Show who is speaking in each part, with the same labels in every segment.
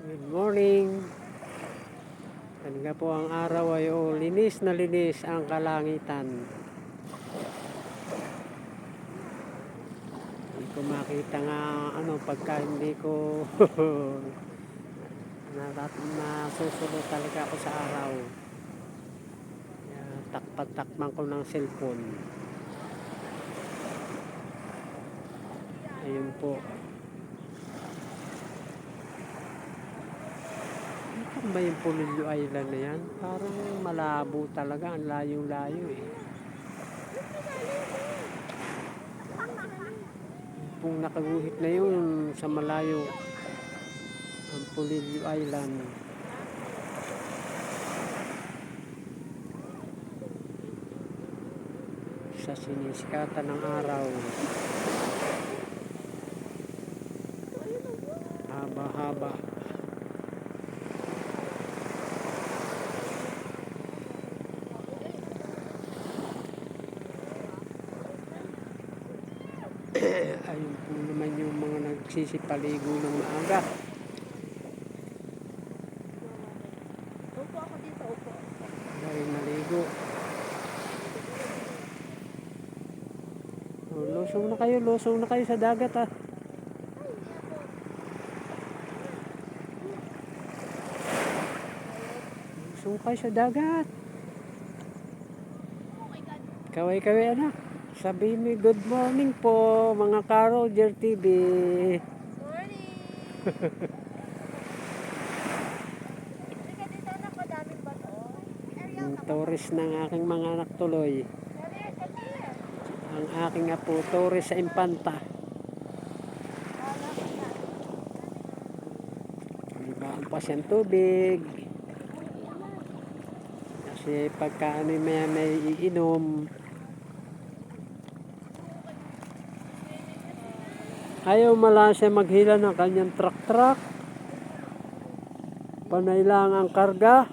Speaker 1: Good morning. Talaga po ang araw ay linis na linis ang kalangitan. Hindi ko makita nga pagka hindi ko nasusunod talaga ako sa araw. Takpan-takpan ko ng cellphone. Ayun po. Ano ba yung Polillo Island na yan? Parang malabo talaga. Ang layo-layo eh. Kung nakaguhit na yun sa malayo ang Polillo Island. Sa sinisikatan ng araw. Haba-haba. Ayun po naman yung mga nagsisipaligo ng maaga.
Speaker 2: Upo ako dito, upo.
Speaker 1: Wala rin naligo. Lusong na kayo sa dagat ah. Lusong kayo sa dagat. Kaway-kaway anak. Sabi mo good morning po mga Ka-Roger TV.
Speaker 2: Morning! Teka dito anak, madaming bato.
Speaker 1: Ang tourist ng aking mga anak tuloy. Ang aking apo tourist sa Impanta. Ibaan pa siyang tubig. Kasi pagka may iinom. Ayaw mala siya maghila ng kanyang truck. Panay lang ang karga.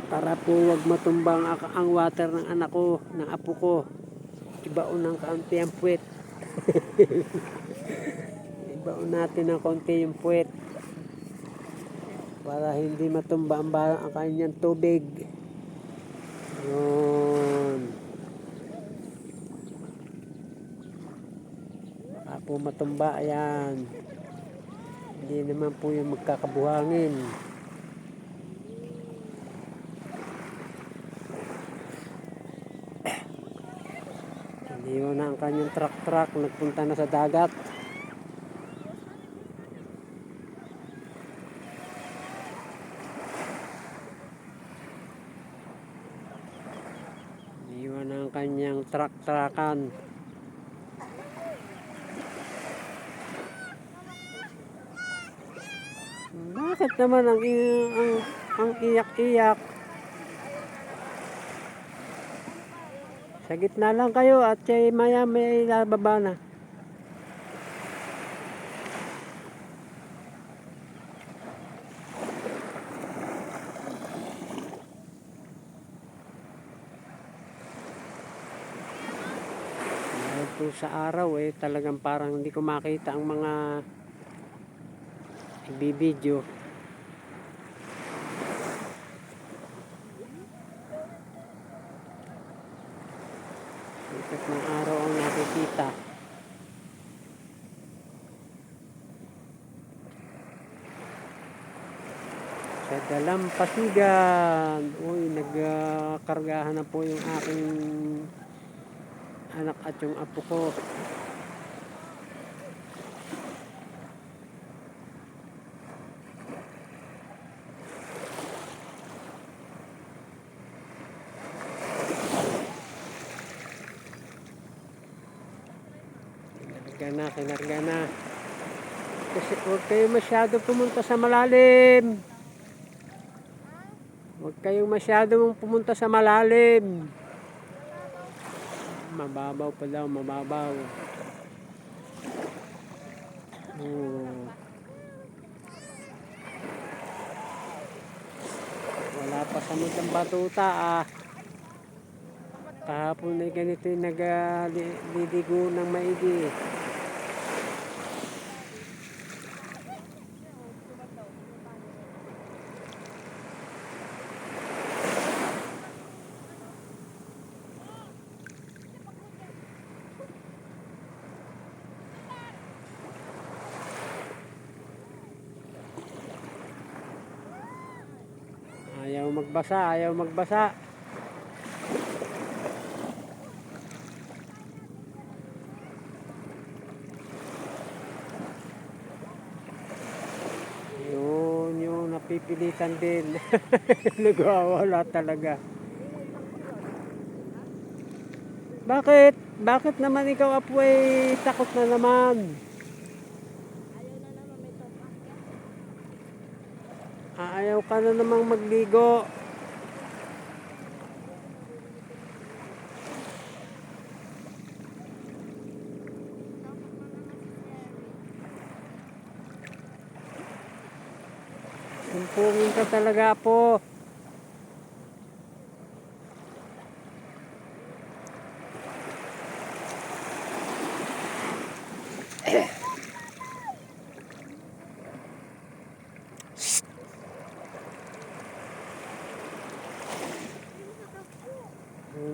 Speaker 1: Para po wag matumbang ang water ng anak ko, ng apo ko. Ibaon ng kaunti ang puwet. Ibaon natin ng kaunti yung puwet. Para hindi matumba ang kanyang tubig. Yun. Baka po matumba, ayan. Hindi naman po yung magkakabuhangin. Iniwan na ang kanyang truck, nagpunta na sa dagat. Iniwan na ang kanyang truck-truckan. Bakit naman ang iyak-iyak? Sa gitna lang kayo at maya may lababa na. Dahil po sa araw talagang parang hindi ko makita ang mga ibibidyo. Sikat ng araw ang nakikita. Sa Dalampasigan. Uy, nagkargahan na po yung aking anak at yung apo ko. Kinarga na. Kasi huwag kayo masyado pumunta sa malalim. Huwag kayong masyadong pumunta sa malalim. Mababaw pa daw, mababaw. Oh. Masamod ang batuta ah. Kahapon ay ganito yung nagliligo ng maigi. Ayaw magbasa, ayaw magbasa. Yun yung napipilitan din. Nagwawala talaga. Bakit? Bakit naman ikaw apo ay takot na naman? Ayaw ka na namang magligo. Sumpungin ka talaga po.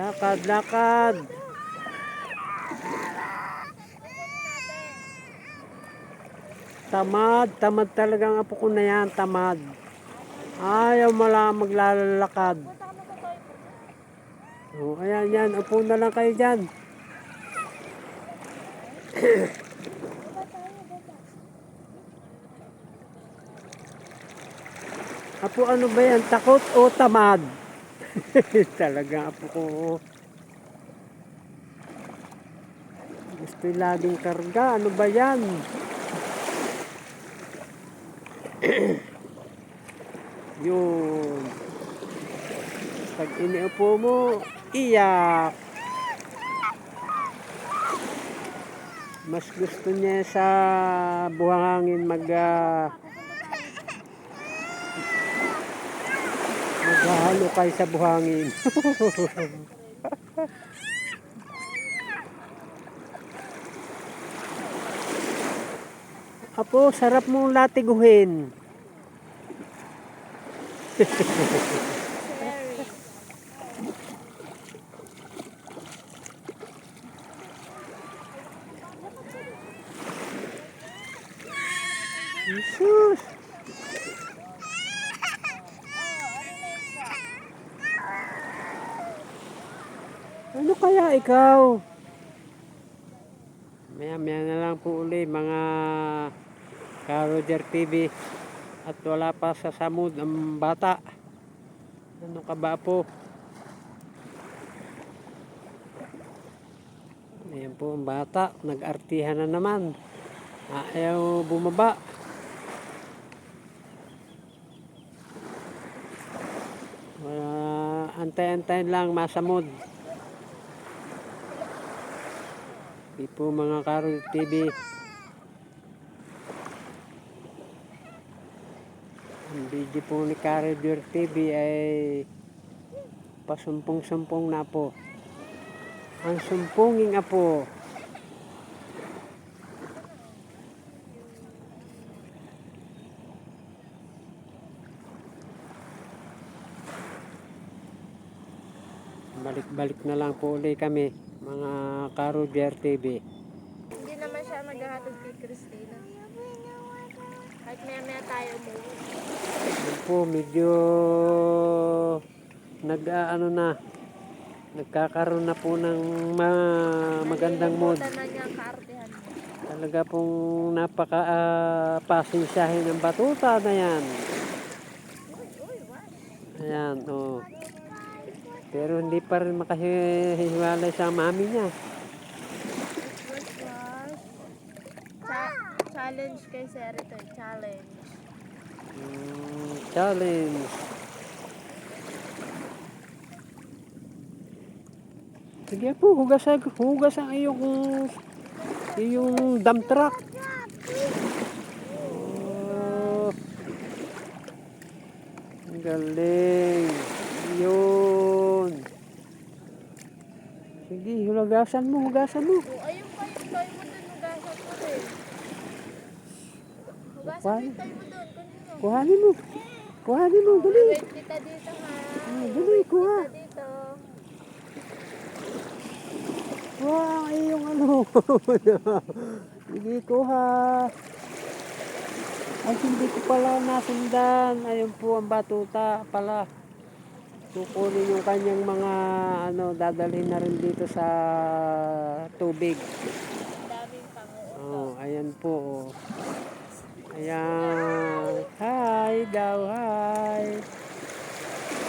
Speaker 1: Lakad, lakad. Tamad, tamad talagang apo ko na yan, tamad. Ayaw maglalakad. Oh, ayan, yan, upo na lang kayo dyan. Apo, ano ba yan? Takot o tamad? Talagang apo ko. Gusto laging karga. Ano ba yan? Yun. Pag iniupo mo, iyak. Mas gusto niya sa buhangin maghahalo kayo sa buhangin. Apo, sarap mong latiguhin. Jesus! Ano kaya ikaw? Maya na lang po uli mga Ka-Roger TV. At wala pa sa samud ang bata. Ano ka ba po? Ayan po ang bata. Nag-artihan na naman. Ayaw bumaba. Antay-antayin lang masamod. Di po mga Ka-Roger TV. Ang video po ni Ka-Roger TV ay pasumpong-sumpong na po. Ang sumpunging apo. Balik-balik na lang po ulit kami mga Ka-Roger TV.
Speaker 2: Hindi naman siya maghahatid kay Christina. Kahit maya-maya tayo mo.
Speaker 1: Yan po, medyo nagkakaroon na po ng magandang mood.
Speaker 2: Na niya ang kaartehan mo.
Speaker 1: Talaga pong napaka-pasensyahin ng batuta na yan. Ayan, oh. Pero hindi pa rin makahiwalay sa mami niya.
Speaker 2: Challenge kay Sir ito. Challenge.
Speaker 1: Challenge. Sige po, hugas ang iyong dump truck. Oh, ang galing. Sige, hugasan mo, hugasan mo.
Speaker 2: O, ayun pa yung toy mo dun. Hugasan mo rin. Hugasan mo
Speaker 1: Kuhanin.
Speaker 2: yung toy mo dun. Kunin mo.
Speaker 1: Kuhanin mo. Kuhanin mo, dali.
Speaker 2: Wait kita dito ha.
Speaker 1: Dali, kuha.
Speaker 2: Kita dito.
Speaker 1: Wow, ay yung ano. Sige, kuha. Ay, hindi ko pala nasundan. Ayun po ang batuta pala. Kukunin yung kanyang mga ano, dadalhin na rin dito sa tubig.
Speaker 2: Ang daming panguot.
Speaker 1: Oh, ayan po. Oh. Ayan. Hi daw, hi.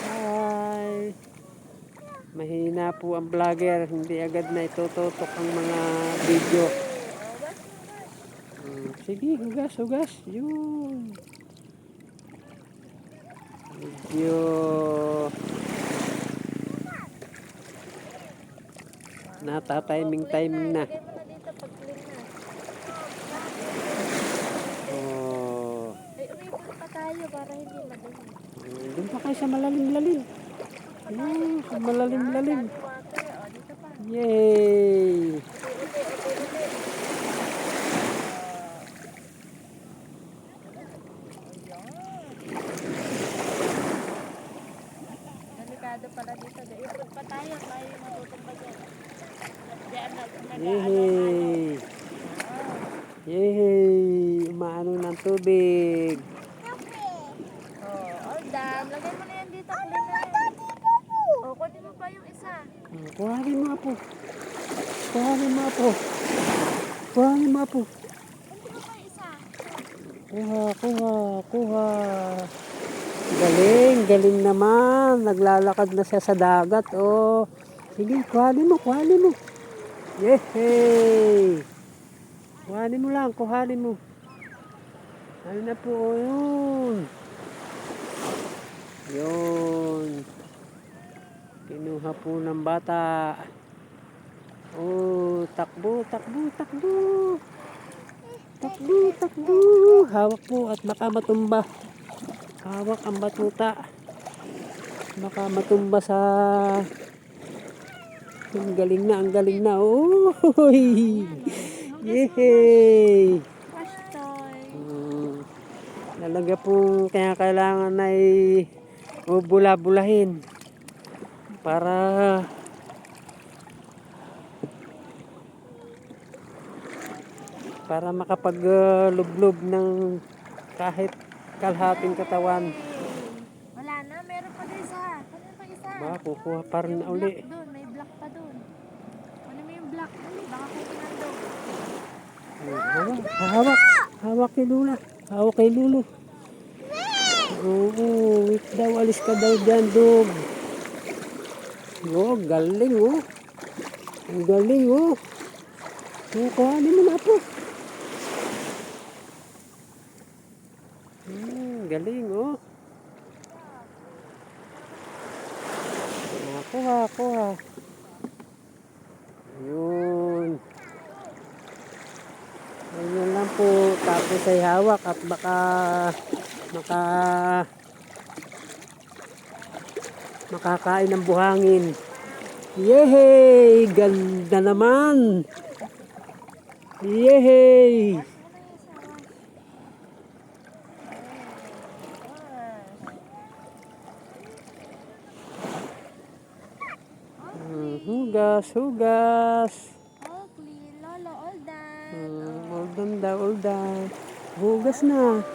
Speaker 1: Hi. Mahina po ang vlogger. Hindi agad na itututok ang mga video. Sige, hugas, hugas. Yun. Medyo natatiming-timing na.
Speaker 2: Lagay mo na dito pag clean na.
Speaker 1: Oh.
Speaker 2: Ay, umipon pa tayo para hindi madumi.
Speaker 1: Doon pa kayo sa malalim-lalim. Ayun, sa malalim-lalim.
Speaker 2: Dami water. O, dito pa.
Speaker 1: Yay!
Speaker 2: Uti. Delikado pala dito. Ipon pa tayo. Tayo yung matutumba dyan. Diyan na.
Speaker 1: Yay! Yay! Umaano ng tubig.
Speaker 2: Oh, all done. Lagay mo na yan dito. Clean na yan. Oh, kunin mo pa yung isa.
Speaker 1: Kuhanin mo po. Kuhanin mo po. Kuhanin mo po.
Speaker 2: Kunin mo pa yung isa.
Speaker 1: Kuha, kuha, kuha. Galing, galing naman. Naglalakad na siya sa dagat. Oh. Sige, kuhanin mo, kuhanin mo. Yehey! Kuhanin mo lang, kuhanin mo. Ano na po, oh, yun. Yun. Kinuha po ng bata. Oh, takbo, takbo, takbo. Takbo, takbo. Hawak po at baka matumba. Hawak ang batuta. Baka matumba sa... Ang galing na, ang galing na. Oh, yehey!
Speaker 2: Wash toy.
Speaker 1: Talaga pong kaya kailangan ay bula-bulahin para makapag-lublob ng kahit kalahating katawan.
Speaker 2: Wala na, meron pa din isa. Kunin pa isa.
Speaker 1: Ba, kukuha pa rin na uli.
Speaker 2: Black doon, may black pa doon. Kunin mo yung black. Dali, baka kukunan doon.
Speaker 1: Hawak, hawak. Hawak kay Lula. Hawak kay Lulu. Oo, wait daw. Alis ka daw dyan, dog. Oh, galing, oh. Ang galing, oh. Kuhanin mo na po. Galing, oh. Kuha, kuha. Yun. Ganyan lang po. Tapos ay hawak at baka makakain ng buhangin. Yehey! Ganda naman! Yehey! Hugas, hugas.
Speaker 2: Oh, clean. Lolo, all done.
Speaker 1: All done daw, all done. Hugas na.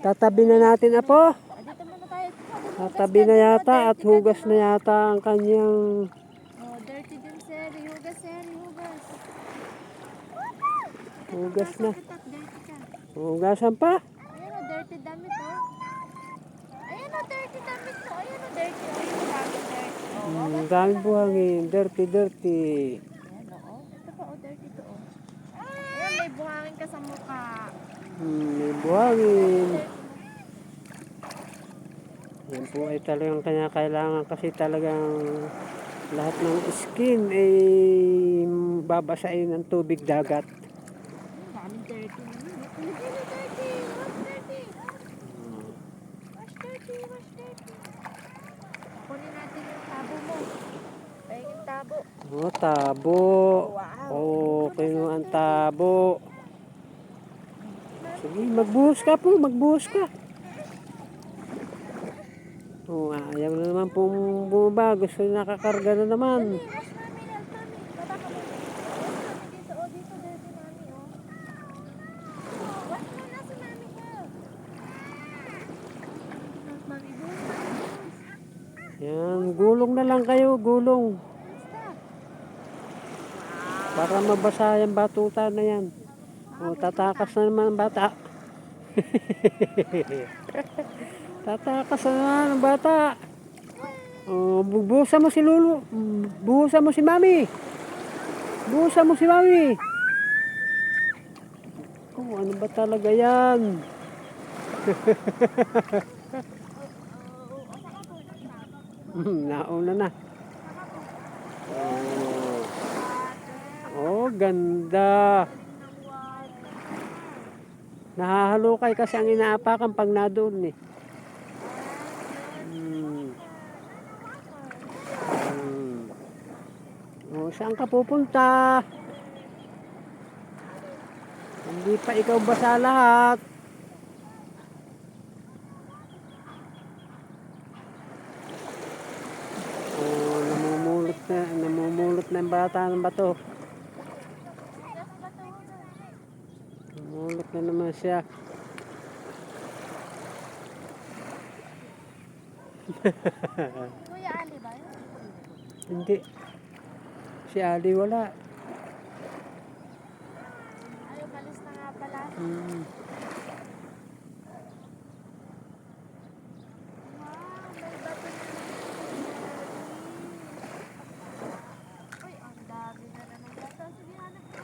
Speaker 1: Tatabi na natin, apo.
Speaker 2: Dito muna tayo.
Speaker 1: Tatabi na yata at hugas na yata ang kanyang...
Speaker 2: Oh, dirty din, Seri. Hugas, Seri. Hugas.
Speaker 1: Hugas na.
Speaker 2: Dirty ka.
Speaker 1: Hugasan pa.
Speaker 2: Ayan o, dirty damit o. Ayan o, dirty damit o. Ayan o, dirty. Ayan o, bagong dirty.
Speaker 1: Ang daming buhangin. Dirty, dirty.
Speaker 2: Ayan o. Ito pa o, dirty to o. Ayan, may buhangin ka sa mukha.
Speaker 1: May buhangin. Yan po ay talagang kailangan kasi talagang lahat ng skin ay babasain ng tubig dagat.
Speaker 2: Daming dirty naman. Wash dirty. Wash dirty. Wash dirty. Kunin natin yung tabo mo. Ayun yung tabo.
Speaker 1: Oh, tabo.
Speaker 2: Wow.
Speaker 1: Okay no ang tabo. Sige, magbuhos ka po, magbuhos ka. Oh, ayaw na naman pong bumaba. Gusto nakakarga na naman.
Speaker 2: Dali, wash mami, help mami. Baba ka muna. Wash mami dito. Oh, dito, dirty mami, oh. Wash muna si mami ko. Help mami, buhos mami, buhos.
Speaker 1: Yan, gulong na lang kayo, gulong.
Speaker 2: Basta.
Speaker 1: Para mabasa yung batuta na yan. O, tatakas na naman ang bata. Tatakas na naman ang bata. O, buhusan mo si Lulu. Buhusan mo si Mami. Buhusan mo si Mami. Oh, ano ba talaga yan? Nauna na. Oh, oh ganda. Nahahalukay kasi ang inaapakan pag nadoon eh. O, saan ka pupunta? Hindi pa ikaw basa lahat. O, namumulot na yung bata ng bato. Namumulot na naman siya.
Speaker 2: Kuya Ali ba yun?
Speaker 1: Hindi. Si Ali wala.
Speaker 2: Ay, umalis na nga pala.
Speaker 1: Hmm.
Speaker 2: Wow, may bato na. Uy, ang dami na ng bato. Sige, hanap ko.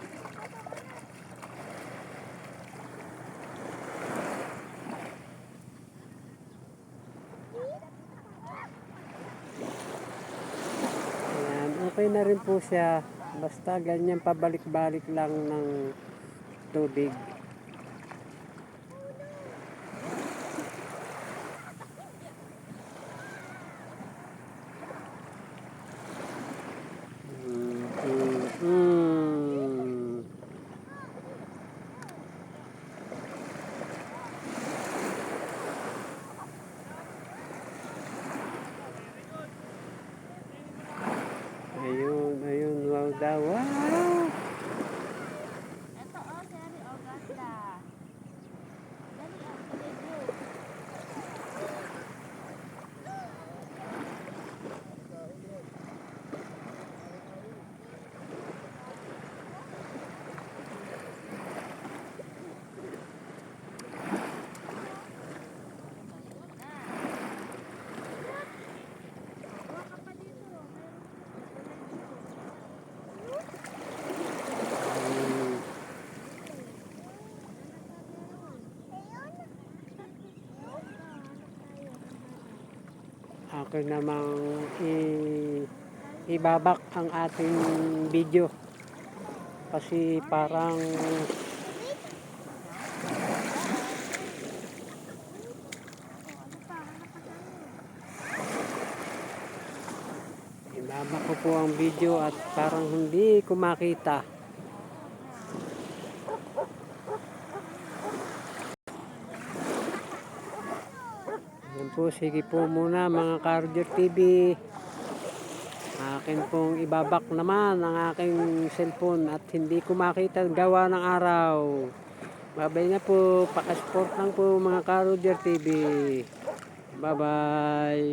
Speaker 1: Ayan, okay na rin po siya. Basta ganyan pabalik-balik lang ng tubig. Mm. Ayun, ayun, wow daw. Wow!
Speaker 2: Ito, oh, Seri, oh, ganda. Dali, oh, sige, go. Huwag ka pa dito, oh.
Speaker 1: Mm. Akin namang ibabak ang ating video kasi parang ibabak ko po ang video at parang hindi ko makita. Yan po, sige po muna mga Ka-Roger TV. Akin pong ibabak naman ang aking cellphone at hindi ko makita gawa ng araw. Babay na po, pakasupport lang po mga Ka-Roger TV. Bye bye.